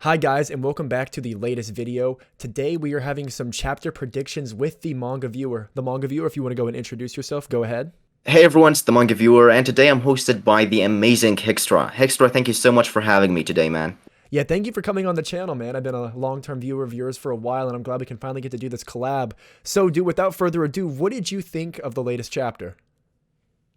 Hi guys, and welcome back to the latest video. Today we are having some chapter predictions with the Manga Viewer. The Manga Viewer, if you want to go and introduce yourself, go ahead. Hey everyone, it's the Manga Viewer, and today I'm hosted by the amazing hiXtrah. hiXtrah, thank you so much for having me today, man. Yeah, thank you for coming on the channel, man. I've been a long-term viewer of yours for a while, and I'm glad we can finally get to do this collab. So, dude, without further ado, what did you think of the latest chapter?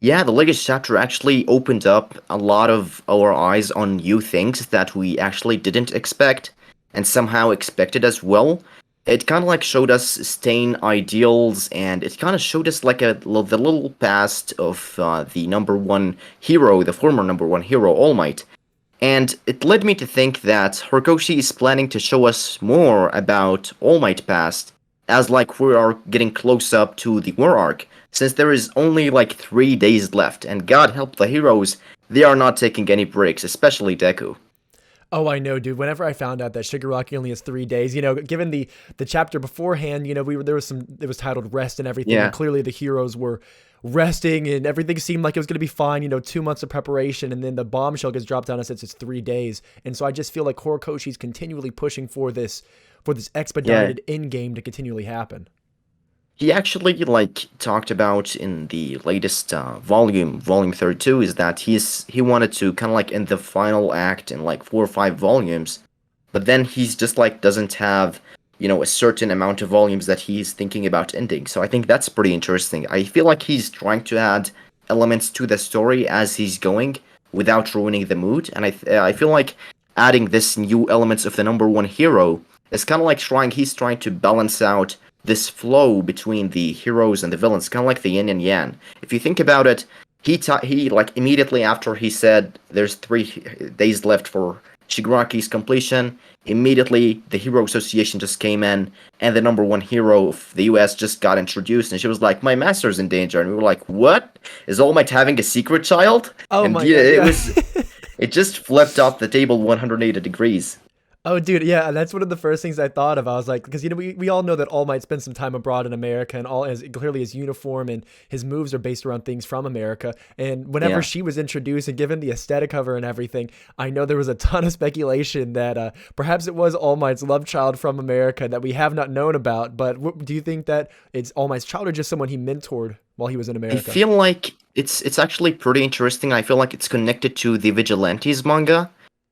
Yeah, the latest chapter actually opened up a lot of our eyes on new things that we actually didn't expect, and somehow expected as well. It kind of like showed us Stain ideals, and it kind of showed us like the little past of the number one hero, the former number one hero, All Might. And it led me to think that Horikoshi is planning to show us more about All Might past, as like we are getting close up to the war arc, since there is only like 3 days left, and God help the heroes, they are not taking any breaks, especially Deku. Oh, I know, dude. Whenever I found out that Shigaraki only has 3 days, given the chapter beforehand, there was some it was titled Rest and everything, and Yeah. clearly the heroes were resting and everything seemed like it was going to be fine. 2 months of preparation, and then the bombshell gets dropped down and says it's 3 days. And so I just feel like Horikoshi's continually pushing for this Yeah, expedited end game to continually happen. he actually like talked about in the latest volume 32, is that he wanted to kind of like in the final act in like 4 or 5 volumes, but then he's just like doesn't have a certain amount of volumes that he's thinking about ending. So I think that's pretty interesting. I feel like he's trying to add elements to the story as he's going without ruining the mood, and I feel like adding this new elements of the number one hero is kind of like he's trying to balance out this flow between the heroes and the villains, kind of like the yin and yang. If you think about it, he like immediately after he said there's 3 days left for Shigaraki's completion, immediately the Hero Association just came in, and the number one hero of the US just got introduced, and she was like, "My master's in danger," and we were like, "What? Is All Might having a secret child?" Oh And my yeah, god, yeah. it just flipped off the table 180 degrees. Oh, dude, yeah, that's one of the first things I thought of. I was like, because we all know that All Might spent some time abroad in America, and all as clearly his uniform and his moves are based around things from America. And whenever Yeah. she was introduced and given the aesthetic of her and everything, I know there was a ton of speculation that perhaps it was All Might's love child from America that we have not known about. But do you think that it's All Might's child or just someone he mentored while he was in I America? feel like it's actually pretty interesting. I feel like it's connected to the Vigilantes manga.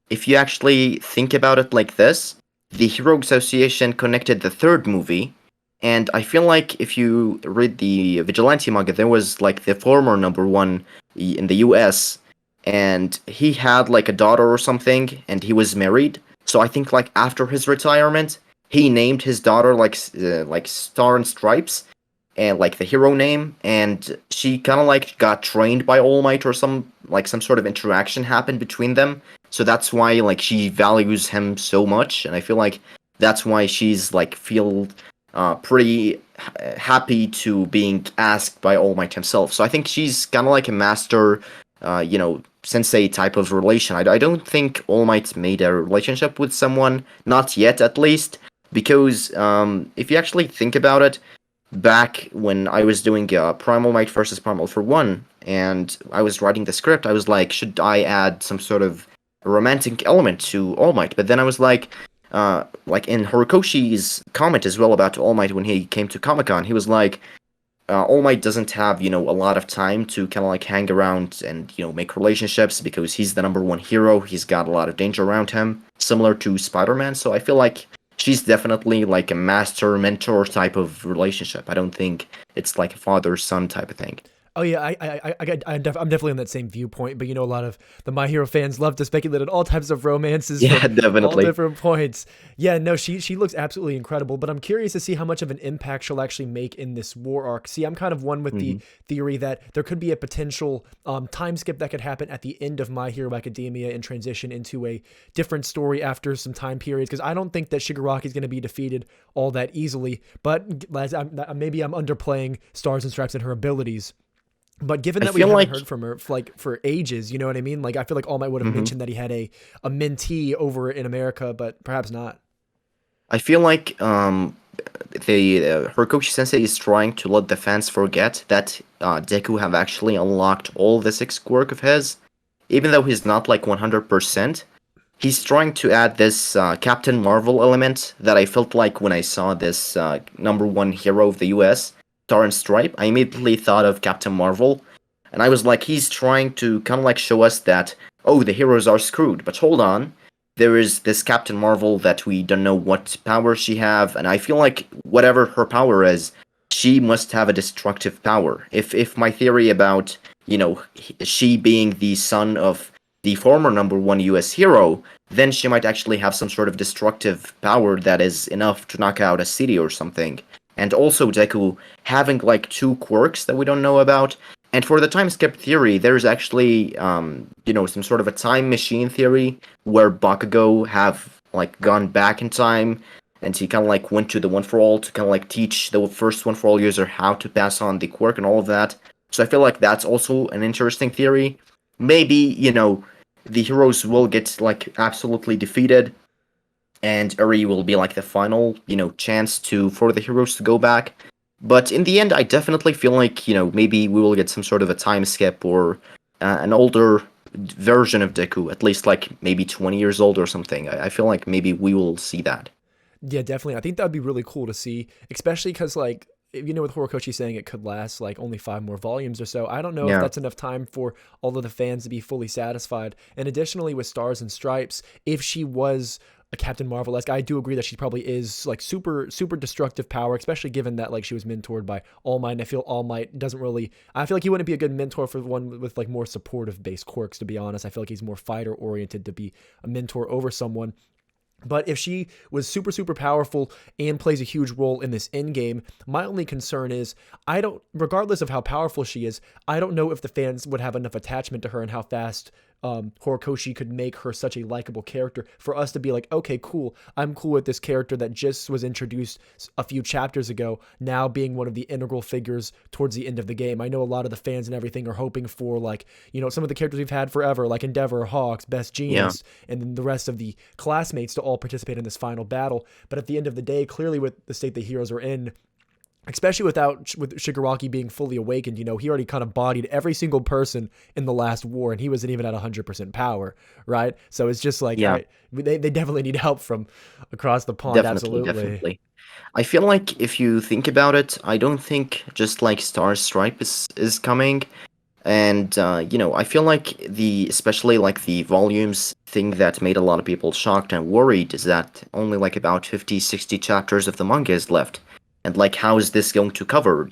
If you actually think about it like this, the Hero Association connected the third movie, and I feel like if you read the Vigilante manga, there was like the former number one in the US, and he had like a daughter or something, and he was married. So I think like after his retirement, he named his daughter like Star and Stripes, and like the hero name, and she kind of like got trained by All Might, or some sort of interaction happened between them. So that's why like she values him so much, and I feel like that's why she's like feel pretty happy to being asked by All Might himself. So I think she's kind of like a master, sensei type of relation. I don't think All Might made a relationship with someone, not yet at least, because if you actually think about it, back when I was doing Primal Might versus Primal for One, and I was writing the script, I was like, should I add some sort of romantic element to All Might? But then I was like in Horikoshi's comment as well about All Might when he came to Comic Con, he was like, All Might doesn't have a lot of time to kind of like hang around and make relationships because he's the number one hero. He's got a lot of danger around him, similar to Spider-Man. So I feel like she's definitely like a master mentor type of relationship. I don't think it's like a father son type of thing. Oh yeah, I'm definitely on that same viewpoint. But a lot of the My Hero fans love to speculate on all types of romances Yeah, from all definitely. different points. Yeah, no, she looks absolutely incredible. But I'm curious to see how much of an impact she'll actually make in this war arc. See, I'm kind of one with the Hmm. theory that there could be a potential time skip that could happen at the end of My Hero Academia and transition into a different story after some time periods. Because I don't think that Shigaraki is going to be defeated all that easily. But maybe I'm underplaying Stars and Stripes and her abilities. But given I that we feel haven't like. heard from her for ages, you know what I mean? Like I feel like All Might would have Mhm. mentioned that he had a mentee over in America, but perhaps not. I feel like the Horikoshi Sensei is trying to let the fans forget that Deku have actually unlocked all the six quirk of his, even though he's not like 100%. he's trying to add this Captain Marvel element that I felt like when I saw this number one hero of the US, Star and Stripe. I immediately thought of Captain Marvel, and I was like, he's trying to kind of like show us that, oh, the heroes are screwed. But hold on, there is this Captain Marvel that we don't know what power she have, and I feel like whatever her power is, she must have a destructive power. If my theory about she being the son of the former number one US hero, then she might actually have some sort of destructive power that is enough to knock out a city or something. And also Deku having like two quirks that we don't know about. And for the time skip theory, there's actually some sort of a time machine theory where Bakugo have like gone back in time and he kind of like went to the One for All to kind of like teach the first One for All user how to pass on the quirk and all of that. So I feel like that's also an interesting theory. Maybe, the heroes will get like absolutely defeated and Uri will be like the final, chance to for the heroes to go back. But in the end, I definitely feel like, maybe we will get some sort of a time skip or an older version of Deku, at least like maybe 20 years old or something. I feel like maybe we will see that. Yeah, definitely. I think that'd be really cool to see, especially because like with Horikoshi saying it could last like only 5 more volumes or so. I don't know if Yeah. that's enough time for all of the fans to be fully satisfied. And additionally, with Stars and Stripes, if she was a Captain Marvel-esque, I do agree that she probably is like super super destructive power, especially given that like she was mentored by All Might. And I feel All Might doesn't really. I feel like he wouldn't be a good mentor for one with like more supportive based quirks. To be honest, I feel like he's more fighter oriented to be a mentor over someone. But if she was super, super powerful and plays a huge role in this end game, my only concern is regardless of how powerful she is, I don't know if the fans would have enough attachment to her and how fast Horikoshi could make her such a likable character for us to be like, okay, cool. I'm cool with this character that just was introduced a few chapters ago, now being one of the integral figures towards the end of the game. I know a lot of the fans and everything are hoping for like, some of the characters we've had forever, like Endeavor, Hawks, Best Yeah. Jeans, and then the rest of the classmates to all participate in this final battle. But at the end of the day, clearly with the state the heroes are in, especially with Shigaraki being fully awakened, he already kind of bodied every single person in the last war, and he wasn't even at 100% power, right? So it's just like Yeah. they definitely need help from across the pond, Definitely, absolutely. definitely. I feel like if you think about it, I don't think just like Star Stripe is coming. And I feel like especially like the volumes thing that made a lot of people shocked and worried is that only like about 50, 60 chapters of the manga is left. And like how is this going to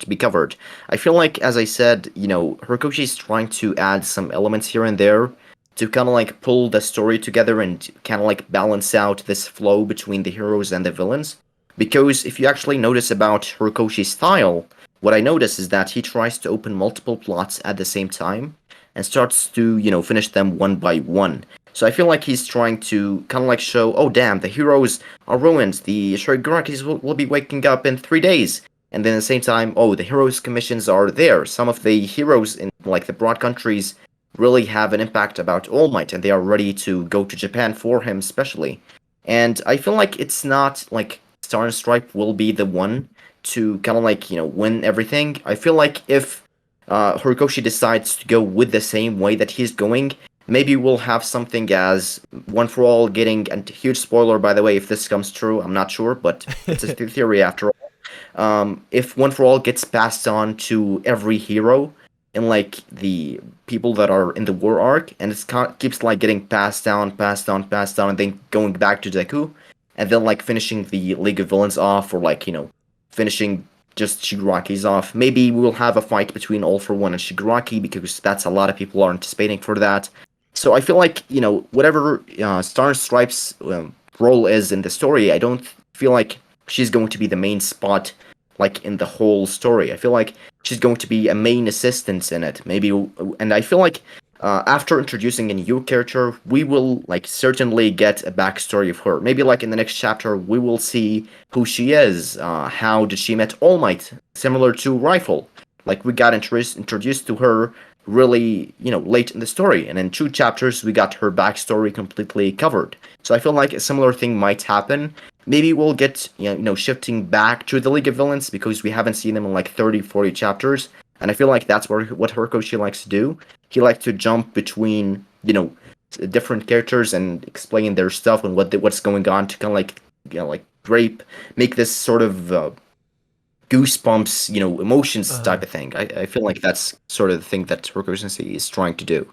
be covered? I feel like as I said, Horikoshi's trying to add some elements here and there to kind of like pull the story together and kind of like balance out this flow between the heroes and the villains. Because if you actually notice about Horikoshi's style, what I notice is that he tries to open multiple plots at the same time and starts to, finish them one by one. So I feel like he's trying to kind of like show, oh damn, the heroes are ruined. The Shurigarakis will be waking up in 3 days. And then at the same time, oh, the heroes' commissions are there. Some of the heroes in like the broad countries really have an impact about All Might, and they are ready to go to Japan for him, especially. And I feel like it's not like Star and Stripe will be the one to kind of like win everything. I feel like if Horikoshi decides to go with the same way that he's going, maybe we'll have something as One for All getting, and huge spoiler by the way if this comes true, I'm not sure, but it's a theory after all. If One for All gets passed on to every hero in like the people that are in the war arc, and keeps like getting passed down, passed down, passed down, and then going back to Deku, and then like finishing the League of Villains off, or like finishing just Shigaraki's off. Maybe we'll have a fight between All for One and Shigaraki because that's a lot of people are anticipating for that. So I feel like whatever Star and Stripes role is in the story, I don't feel like she's going to be the main spot like in the whole story. I feel like she's going to be a main assistant in it, maybe. And I feel like after introducing a new character, we will like certainly get a backstory of her. Maybe like in the next chapter, we will see who she is. How did she met All Might? Similar to Rifle, like we got introduced to her really late in the story, and in 2 chapters we got her backstory completely covered. So I feel like a similar thing might happen. Maybe we'll get shifting back to the League of Villains because we haven't seen them in like 30, 40 chapters, and I feel like that's what Horikoshi likes to do. He likes to jump between different characters and explain their stuff and what's going on to kind of like like make this sort of goosebumps, emotions Uh, type of thing. I feel like that's sort of the thing that Roku Sensei is trying to do.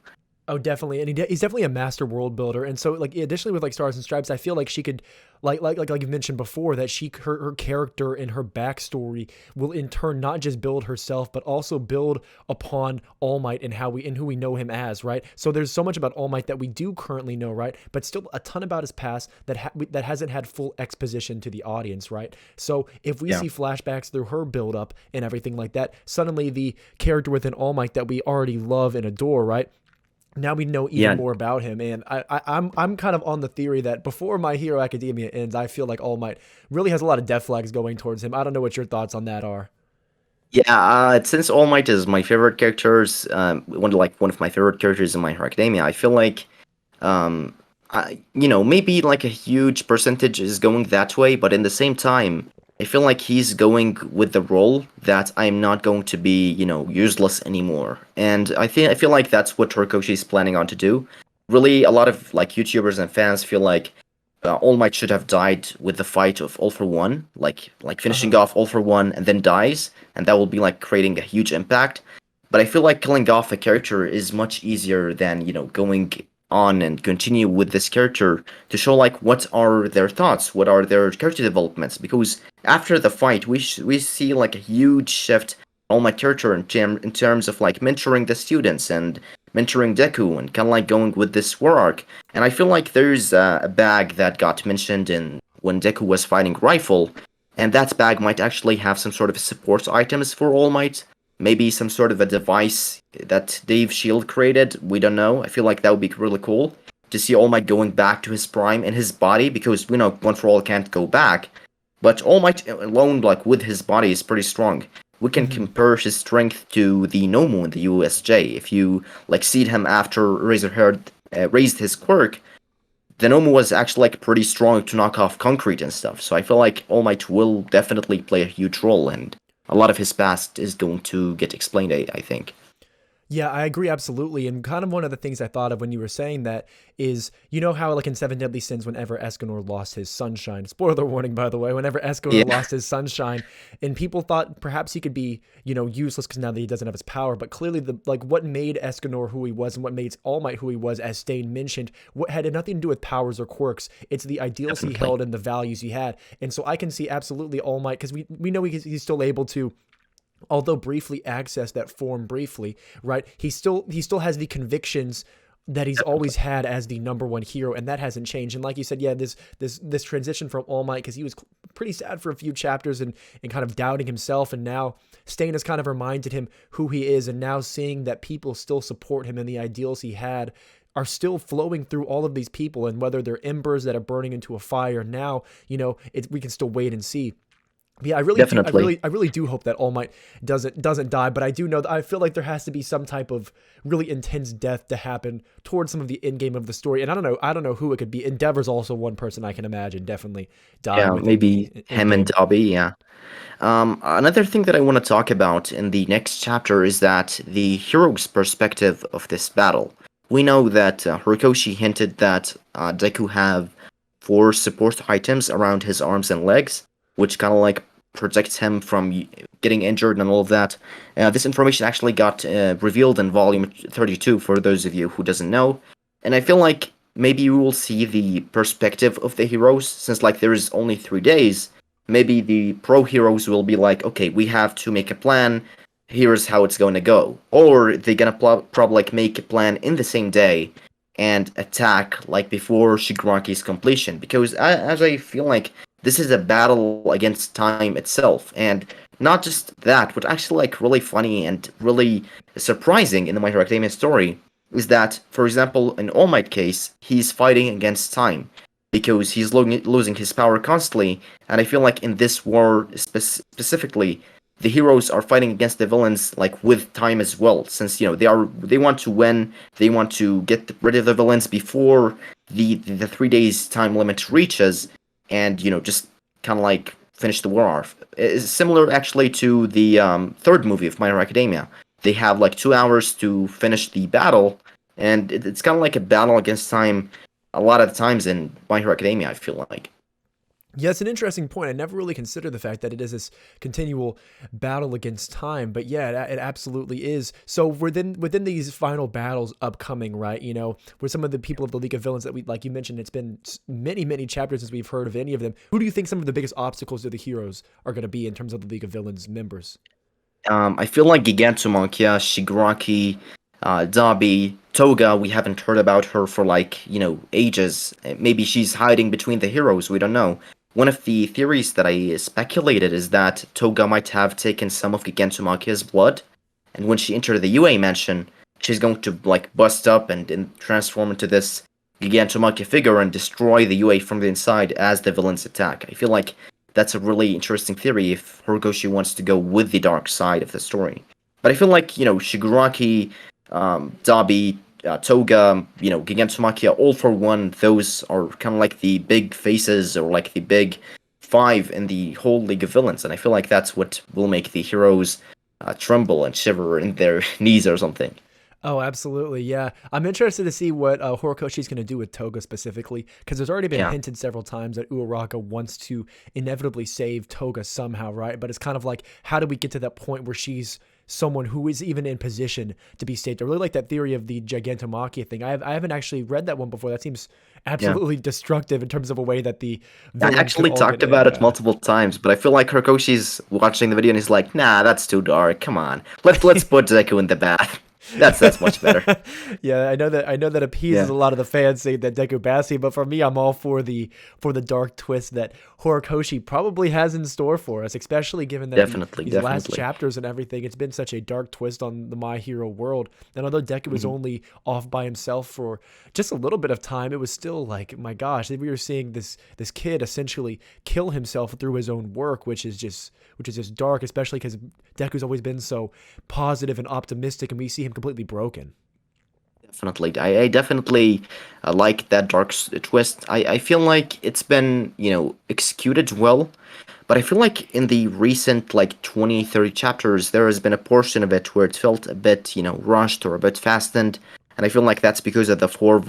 Oh, definitely, and he's definitely a master world builder. And so, like, additionally with like Stars and Stripes, I feel like she could, like you mentioned before, that her character and her backstory will in turn not just build herself, but also build upon All Might and who we know him as, right? So there's so much about All Might that we do currently know, right? But still a ton about his past that hasn't had full exposition to the audience, right? So if we Yeah. see flashbacks through her build up and everything like that, suddenly the character within All Might that we already love and adore, right? Now we know even Yeah. more about him, and I'm kind of on the theory that before My Hero Academia ends, I feel like All Might really has a lot of death flags going towards him. I don't know what your thoughts on that are. Yeah, since All Might is my favorite characters, one of my favorite characters in My Hero Academia, I feel like Um, maybe like a huge percentage is going that way, but in the same time, I feel like he's going with the role that I'm not going to be, useless anymore. And I feel like that's what Torikoshi is planning on to do. Really, a lot of like YouTubers and fans feel like All Might should have died with the fight of All for One, like Uh finishing huh. off All for One and then dies, and that will be like creating a huge impact. But I feel like killing off a character is much easier than, going on and continue with this character to show like what are their thoughts, what are their character developments. Because after the fight, we see like a huge shift in all my character in terms of like mentoring the students and mentoring Deku and kind of like going with this war arc. And I feel like there's a bag that got mentioned in when Deku was fighting Rifle, and that bag might actually have some sort of support items for All Might. Maybe some sort of a device that Dave Shield created. We don't know. I feel like that would be really cool to see All Might going back to his prime in his body because we know One for All can't go back. But All Might alone, like with his body, is pretty strong. We can Mm-hmm. compare his strength to the Nomu in the USJ. If you like see him after Razorhead raised his quirk, the Nomu was actually like pretty strong to knock off concrete and stuff. So I feel like All Might will definitely play a huge role, and a lot of his past is going to get explained. I think. Yeah, I agree absolutely. And kind of one of the things I thought of when you were saying that is, you know how like in Seven Deadly Sins, whenever Escanor lost his sunshine, spoiler warning by the way, whenever Escanor Yeah, lost his sunshine, and people thought perhaps he could be, useless because now that he doesn't have his power. But clearly, the like what made Escanor who he was and what made All Might who he was, as Stain mentioned, what had nothing to do with powers or quirks. It's the ideals he definitely. held and the values he had. And so I can see absolutely All Might because we know he's still able to, although briefly, access that form briefly, right? He still has the convictions that he's always Definitely. had as the number one hero, and that hasn't changed. And like you said, yeah, this transition from All Might, because he was pretty sad for a few chapters and kind of doubting himself, and now Stain has kind of reminded him who he is, and now seeing that people still support him and the ideals he had are still flowing through all of these people, and whether they're embers that are burning into a fire now, we can still wait and see. Yeah, I really do. I Definitely. really, I really do hope that All Might doesn't die. But I do know that I feel like there has to be some type of really intense death to happen towards some of the end game of the story. And I don't know. I don't know who it could be. Endeavor's also one person I can imagine definitely dying Yeah, within the maybe end him and game. Dobby. Yeah. Another thing that I want to talk about in the next chapter is that the hero's perspective of this battle. We know that Horikoshi hinted that Deku have four support items around his arms and legs, which kind of like protects him from getting injured and all of that. This information actually got revealed in volume 32 for those of you who doesn't know, and I feel like maybe we will see the perspective of the heroes since like there is only 3 days. Maybe the pro heroes will be like, okay, we have to make a plan. Here's how it's going to go. Or they're gonna probably like make a plan in the same day and attack like before Shigaraki's completion. Because as I feel like this is a battle against time itself, and not just that, but actually like really funny and really surprising in the My Hero Academia story is that, for example, in All Might case, he's fighting against time because he's losing his power constantly, and I feel like in this war specifically, the heroes are fighting against the villains like with time as well, since they want to win, they want to get rid of the villains before the 3 days time limit reaches, and just kind of like finish the war off. It's similar actually to the third movie of My Hero Academia. They have like 2 hours to finish the battle, and it's kind of like a battle against time a lot of the times in My Hero Academia, I feel like. Yeah, it's an interesting point. I never really considered the fact that it is this continual battle against time, but yeah, it absolutely is. So within these final battles upcoming, right? You know, where some of the people of the League of Villains that we, like you mentioned, it's been many chapters since we've heard of any of them. Who do you think some of the biggest obstacles to the heroes are going to be in terms of the League of Villains members? I feel like Gigantomachia, Shigaraki, Dabi, Toga, we haven't heard about her for like, ages. Maybe she's hiding between the heroes, we don't know. One of the theories that I speculated is that Toga might have taken some of Gigantomachia's blood, and when she entered the UA mansion, she's going to like bust up and transform into this Gigantomachia figure and destroy the UA from the inside as the villains attack. I feel like that's a really interesting theory if Horikoshi wants to go with the dark side of the story. But I feel like, Shigaraki, Dabi, Toga, Gigantomachia, all for one, those are kind of like the big faces or like the big five in the whole League of Villains. And I feel like that's what will make the heroes tremble and shiver in their knees or something. Oh, absolutely. Yeah. I'm interested to see what Horikoshi's going to do with Toga specifically, because there's already been Yeah, hinted several times that Uraraka wants to inevitably save Toga somehow, right? But it's kind of like, how do we get to that point where she's someone who is even in position to be saved? I really like that theory of the Gigantomachia thing. I haven't actually read that one before. That seems yeah. absolutely destructive in terms of a way that the I villains could actually all get talked in. about it Yeah. multiple times, but I feel like Horikoshi's watching the video and he's like, "Nah, that's too dark. Come on, let's put Deku in the bath. That's much better." Yeah, I know that appeases Yeah, a lot of the fans saying that Deku Bassi, but for me, I'm all for the dark twist that Horikoshi probably has in store for us, especially given that definitely, these last definitely. chapters and everything, it's been such a dark twist on the My Hero world. And although Deku was Mhm. only off by himself for just a little bit of time, it was still like, my gosh, we were seeing this kid essentially kill himself through his own work, which is just dark, especially because Deku's always been so positive and optimistic, and we see him completely broken. Definitely. I definitely like that twist. I feel like it's been, executed well, but I feel like in the recent, like, 20, 30 chapters, there has been a portion of it where it felt a bit, rushed or a bit fastened, and I feel like that's because of the 4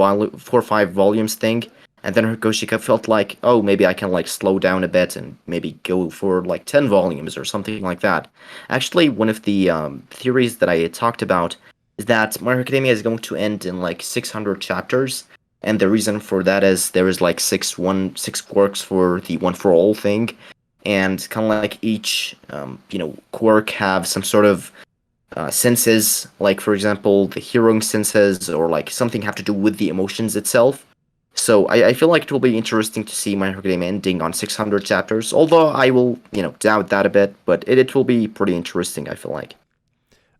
or 5 volumes thing. And then Horikoshi felt like, oh, maybe I can, like, slow down a bit and maybe go for, like, 10 volumes or something like that. Actually, one of the theories that I talked about is that My Hero Academia is going to end in like 600 chapters, and the reason for that is there is like six quirks for the one for all thing, and kind of like each quirk have some sort of senses, like for example the heroing senses or like something have to do with the emotions itself. So I feel like it will be interesting to see My Hero Academia ending on 600 chapters, although I will doubt that a bit, but it will be pretty interesting, I feel like.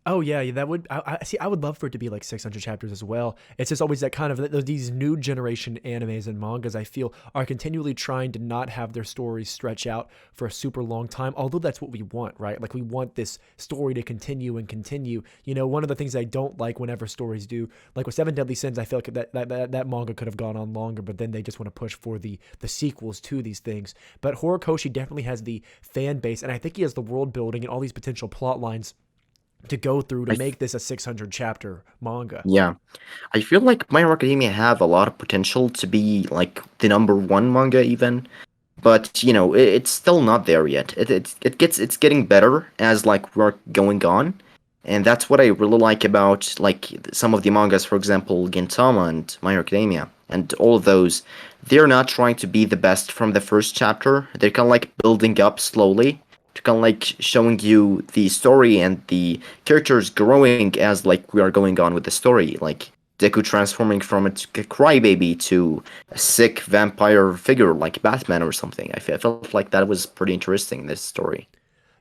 Oh yeah, yeah, that would. I see. I would love for it to be like 600 chapters as well. It's just always that kind of these new generation animes and mangas. I feel are continually trying to not have their stories stretch out for a super long time. Although that's what we want, right? Like we want this story to continue and continue. You know, one of the things I don't like whenever stories do, like with Seven Deadly Sins, I feel like that manga could have gone on longer, but then they just want to push for the sequels to these things. But Horikoshi definitely has the fan base, and I think he has the world building and all these potential plot lines to go through to I make this a 600 chapter manga. Yeah. I feel like My Hero Academia have a lot of potential to be like the number one manga even, but it's still not there yet. It's getting better as like we're going on, and that's what I really like about like some of the mangas, for example, Gintama and My Hero Academia, and all of those. They're not trying to be the best from the first chapter. They're kind of like building up slowly to kind of like showing you the story and the characters growing as like we are going on with the story, like Deku transforming from a crybaby to a sick vampire figure like Batman or something. I felt like that was pretty interesting in this story.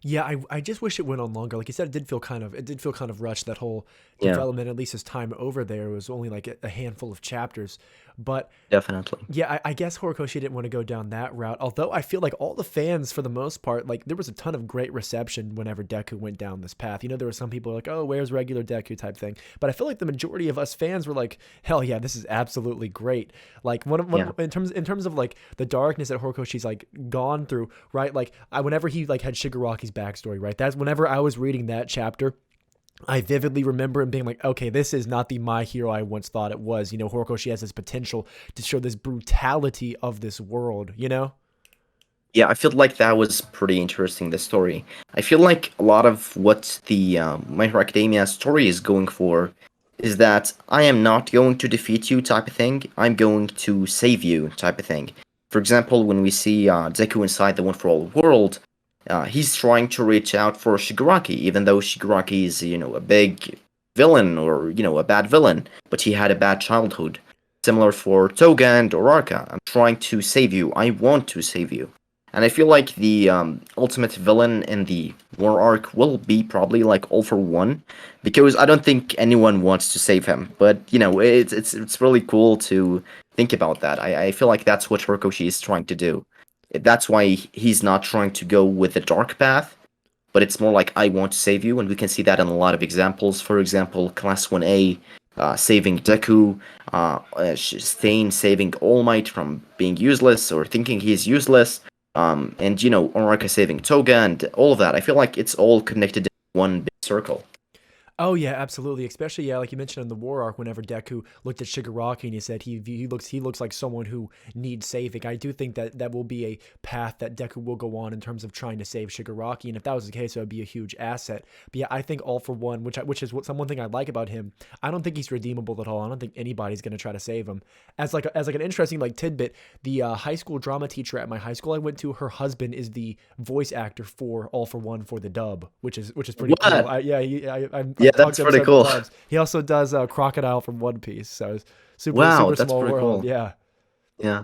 Yeah, I just wish it went on longer. Like you said, it did feel kind of rushed, that whole Yeah, development, at least his time over there. It was only like a handful of chapters. But definitely. yeah, I guess Horikoshi didn't want to go down that route. Although I feel like all the fans, for the most part, like there was a ton of great reception whenever Deku went down this path. You know, there were some people like, "Oh, where's regular Deku?" type thing. But I feel like the majority of us fans were like, "Hell yeah, this is absolutely great!" Like Yeah. in terms of like the darkness that Horikoshi's like gone through, right? Like whenever he like had Shigaraki's backstory, right? That's whenever I was reading that chapter. I vividly remember him being like, okay, this is not the My Hero I once thought it was. Horikoshi has this potential to show this brutality of this world. Yeah, I feel like that was pretty interesting, the story. I feel like a lot of what the My Hero Academia story is going for is that I am not going to defeat you type of thing. I'm going to save you type of thing. For example, when we see Deku inside the One for All world, he's trying to reach out for Shigaraki, even though Shigaraki is, a big villain or, a bad villain, but he had a bad childhood. Similar for Toga and Oraka. I'm trying to save you. I want to save you. And I feel like the ultimate villain in the war arc will be probably like All for One, because I don't think anyone wants to save him. But it's really cool to think about that. I feel like that's what Horikoshi is trying to do. That's why he's not trying to go with the dark path, but it's more like I want to save you, and we can see that in a lot of examples. For example, Class 1A saving Deku, Stain saving All Might from being useless or thinking he's useless, and Oraka saving Toga and all of that. I feel like it's all connected in one big circle. Oh yeah, absolutely. Especially like you mentioned in the war arc, whenever Deku looked at Shigaraki and he said he looks like someone who needs saving. I do think that that will be a path that Deku will go on in terms of trying to save Shigaraki, and if that was the case, it would be a huge asset. But yeah, I think All for One, which is one thing I like about him. I don't think he's redeemable at all. I don't think anybody's gonna try to save him. As like an interesting like tidbit, the high school drama teacher at my high school I went to, her husband is the voice actor for All for One for the dub, which is pretty cool. What? Yeah, Yeah, I've talked that's to him pretty several cool. times. He also does Crocodile from One Piece, so it's super Wow, super that's small pretty world. cool. Yeah. Yeah.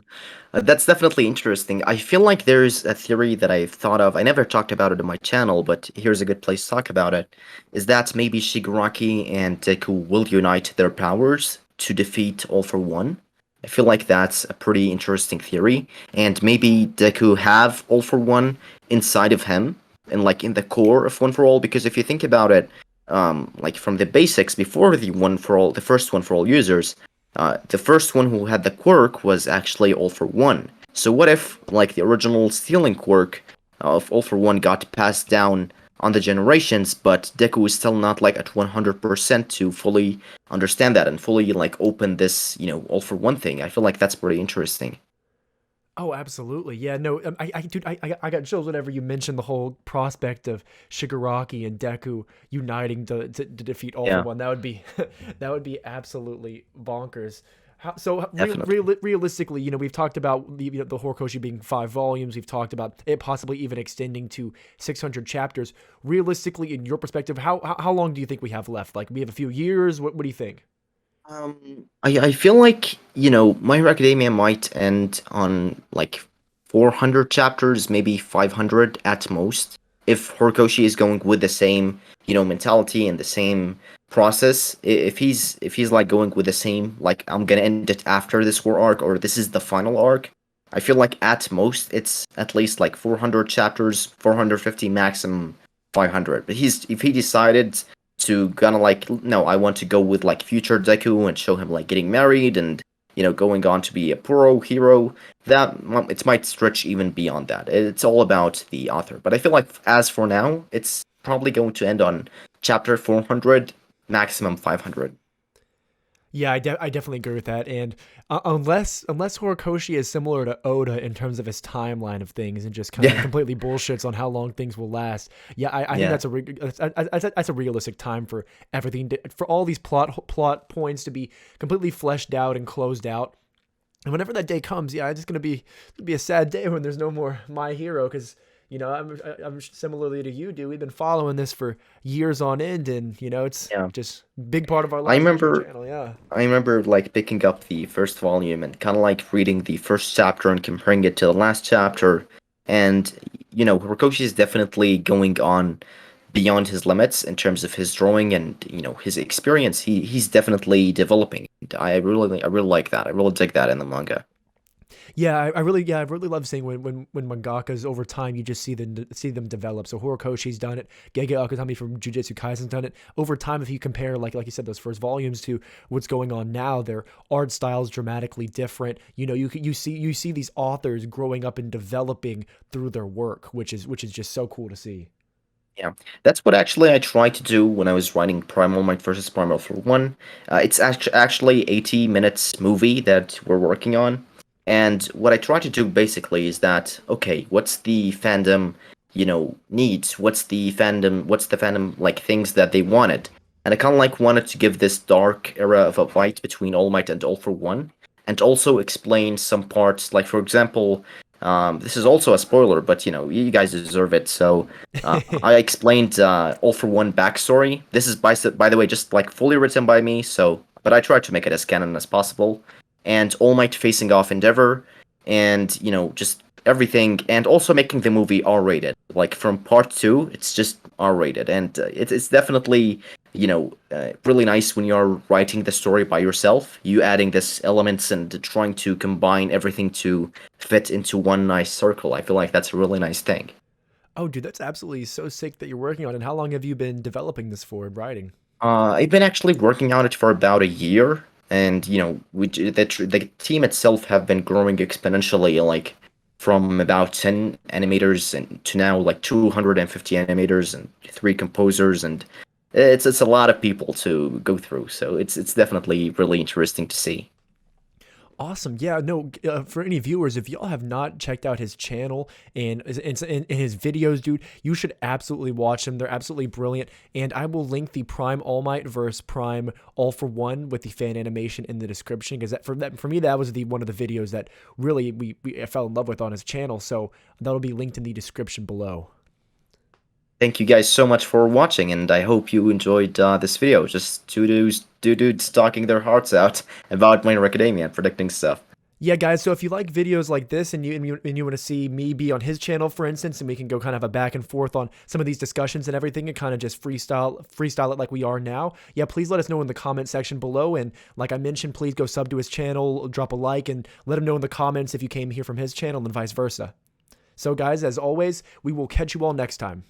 That's definitely interesting. I feel like there's a theory that I've thought of. I never talked about it in my channel, but here's a good place to talk about it. Is that maybe Shigaraki and Deku will unite their powers to defeat All for One? I feel like that's a pretty interesting theory. And maybe Deku have All for One inside of him and like in the core of One for All, because if you think about it, like from the basics before the One for All, the first One for All users, the first one who had the quirk was actually All for One. So what if, like, the original stealing quirk of All for One got passed down on the generations, but Deku is still not like at 100% to fully understand that and fully like open this, All for One thing. I feel like that's pretty interesting. Oh, absolutely. Yeah, no, dude, I got chills whenever you mentioned the whole prospect of Shigaraki and Deku uniting to defeat All for Yeah, One. That would be that would be absolutely bonkers. So definitely. realistically, we've talked about the Horikoshi being 5 volumes. We've talked about it possibly even extending to 600 chapters. Realistically, in your perspective, how long do you think we have left? Like we have a few years. What do you think? I feel like, My Hero Academia might end on like 400 chapters, maybe 500 at most. If Horikoshi is going with the same, mentality and the same process, if he's like going with the same, like I'm gonna end it after this war arc or this is the final arc, I feel like at most it's at least like 400 chapters, 450 maximum 500. But if he decided to kind of like, no, I want to go with like future Deku and show him like getting married and going on to be a pro hero. That it might stretch even beyond that. It's all about the author. But I feel like as for now, it's probably going to end on chapter 400, maximum 500. Yeah, I definitely agree with that. And unless Horikoshi is similar to Oda in terms of his timeline of things and just kind of Yeah, completely bullshits on how long things will last, yeah, I think yeah, that's a realistic time for everything for all these plot points to be completely fleshed out and closed out. And whenever that day comes, yeah, it's just gonna be a sad day when there's no more My Hero because I'm similarly to you, dude. We've been following this for years on end, and it's yeah. just big part of our I lives here on the remember channel. Yeah. I remember like picking up the first volume and kind of like reading the first chapter and comparing it to the last chapter. And Horikoshi is definitely going on beyond his limits in terms of his drawing and his experience. He's definitely developing. I really like that. I really dig that in the manga. Yeah, I really love seeing when mangakas over time you just see them develop. So Horikoshi's done it, Gege Akutami from Jujutsu Kaisen's done it. Over time, if you compare like you said those first volumes to what's going on now, their art style is dramatically different. You see these authors growing up and developing through their work, which is just so cool to see. Yeah, that's what actually I tried to do when I was writing Primal Might versus Primal for One. It's actually 80 minutes movie that we're working on, and what I try to do basically is that okay, what's the fandom, needs? What's the fandom like things that they wanted? And I kind of like wanted to give this dark era of a fight between All Might and All for One, and also explain some parts. Like for example, this is also a spoiler, but you guys deserve it, so. I explained All for One backstory. This is by the way just like fully written by me, so but I tried to make it as canon as possible. And All Might facing off Endeavor, and just everything, and also making the movie R-rated. Like from part two, it's just R-rated, and it's definitely really nice when you're writing the story by yourself. You adding this elements and trying to combine everything to fit into one nice circle. I feel like that's a really nice thing. Oh, dude, that's absolutely so sick that you're working on it. How long have you been developing this for and writing? I've been actually working on it for about a year, and the team itself have been growing exponentially, like from about 10 animators and to now like 250 animators and three composers, and it's a lot of people to go through. So it's definitely really interesting to see. Awesome. Yeah, no, for any viewers, if y'all have not checked out his channel and his videos, dude, you should absolutely watch them. They're absolutely brilliant. And I will link the Prime All Might versus Prime All for One with the fan animation in the description because for me that was the one of the videos that really I fell in love with on his channel. So that'll be linked in the description below. Thank you guys so much for watching, and I hope you enjoyed this video. Just two dudes talking their hearts out about My Hero Academia and predicting stuff. Yeah, guys. So if you like videos like this and you want to see me be on his channel, for instance, and we can go kind of a back and forth on some of these discussions and everything, and kind of just freestyle it like we are now. Yeah, please let us know in the comment section below. And like I mentioned, please go sub to his channel, drop a like, and let him know in the comments if you came here from his channel and vice versa. So guys, as always, we will catch you all next time.